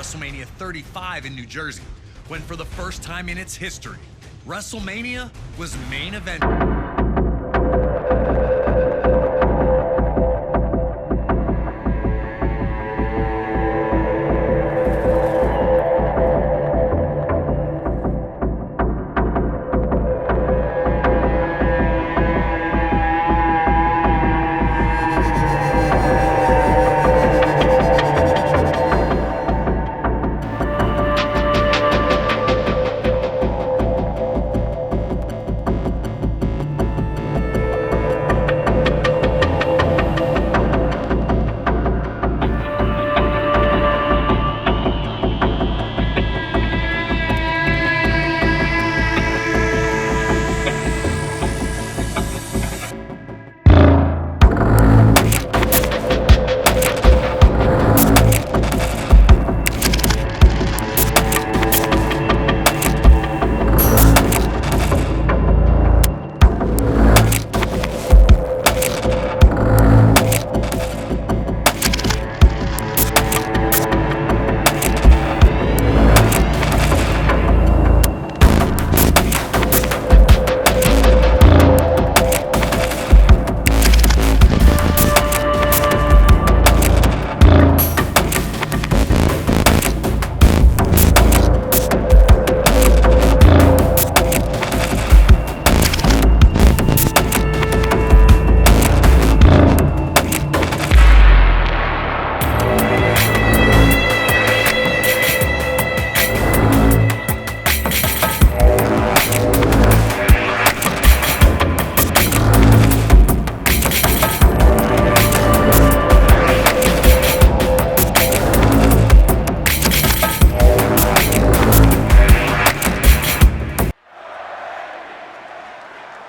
WrestleMania 35 in New Jersey, when for the first time in its history, WrestleMania was main event.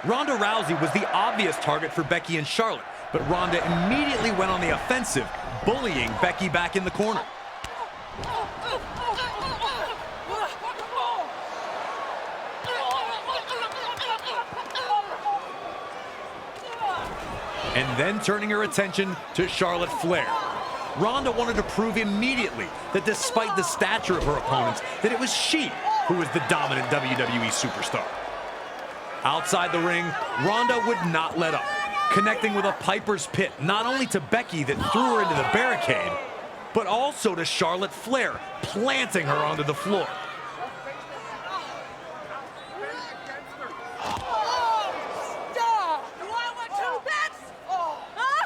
Ronda Rousey was the obvious target for Becky and Charlotte, but Ronda immediately went on the offensive, bullying Becky back in the corner. And then turning her attention to Charlotte Flair. Ronda wanted to prove immediately that despite the stature of her opponents, that it was she who was the dominant WWE superstar. Outside the ring, Ronda would not let up, connecting with a Piper's Pit not only to Becky that threw her into the barricade, but also to Charlotte Flair, planting her onto the floor.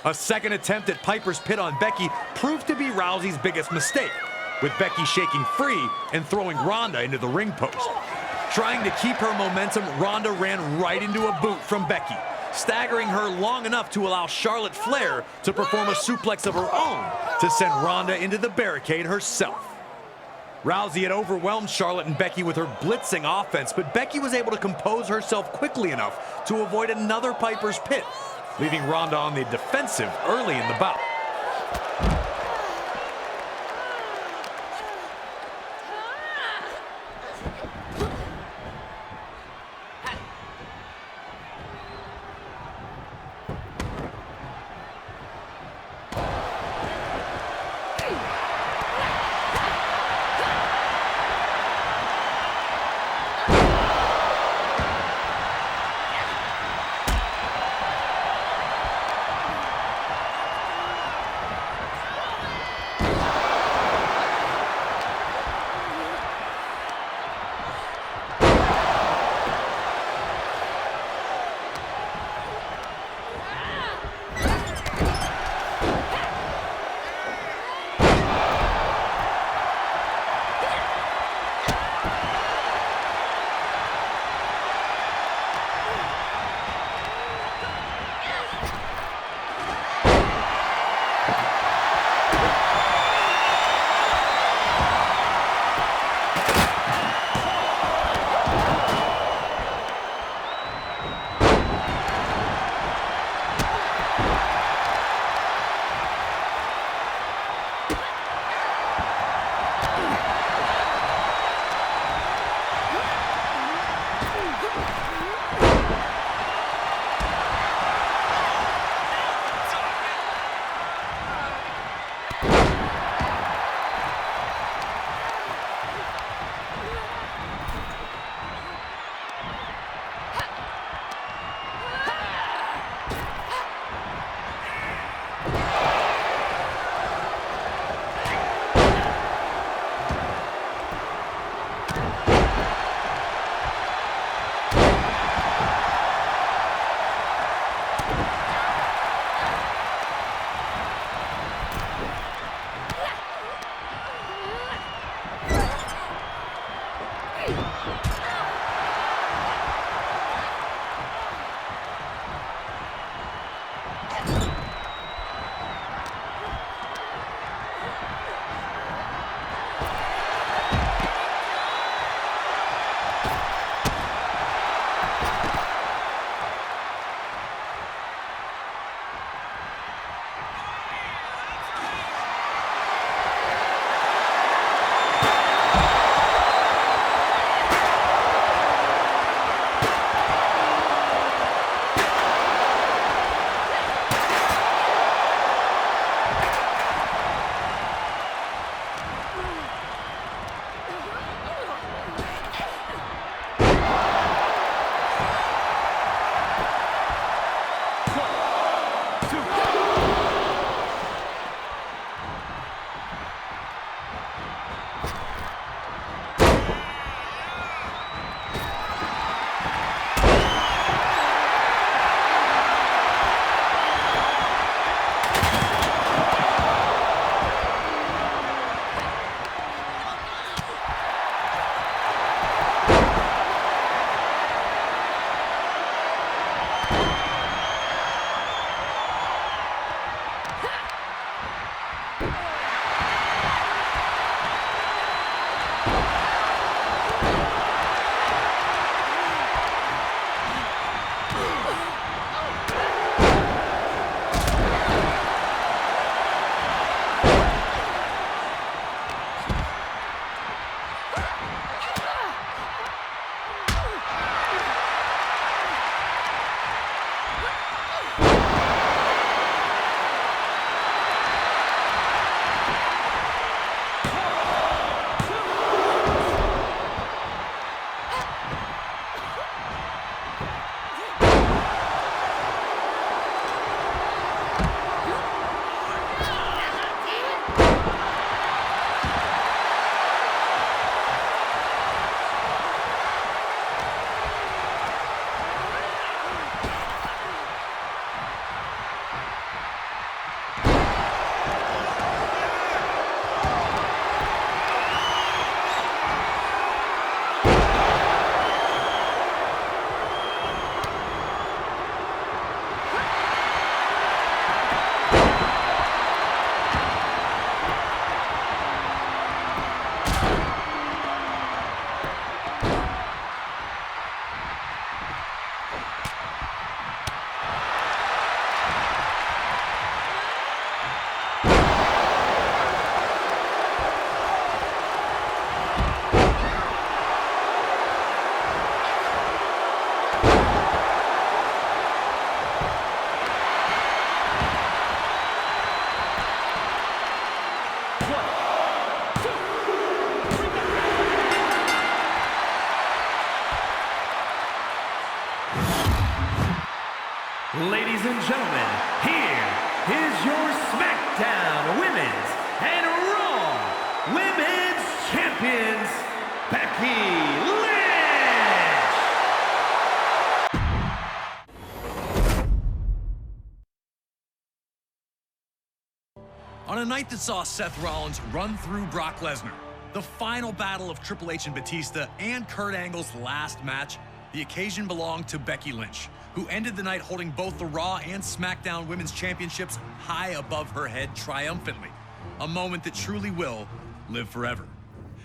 A second attempt at Piper's Pit on Becky proved to be Rousey's biggest mistake, with Becky shaking free and throwing Ronda into the ring post. Trying to keep her momentum, Ronda ran right into a boot from Becky, staggering her long enough to allow Charlotte Flair to perform a suplex of her own to send Ronda into the barricade herself. Rousey had overwhelmed Charlotte and Becky with her blitzing offense, but Becky was able to compose herself quickly enough to avoid another Piper's Pit, leaving Ronda on the defensive early in the bout. and gentlemen, here is your SmackDown Women's and Raw Women's Champions, Becky Lynch! On a night that saw Seth Rollins run through Brock Lesnar, the final battle of Triple H and Batista, and Kurt Angle's last match, the occasion belonged to Becky Lynch, who ended the night holding both the Raw and SmackDown Women's Championships high above her head triumphantly. A moment that truly will live forever.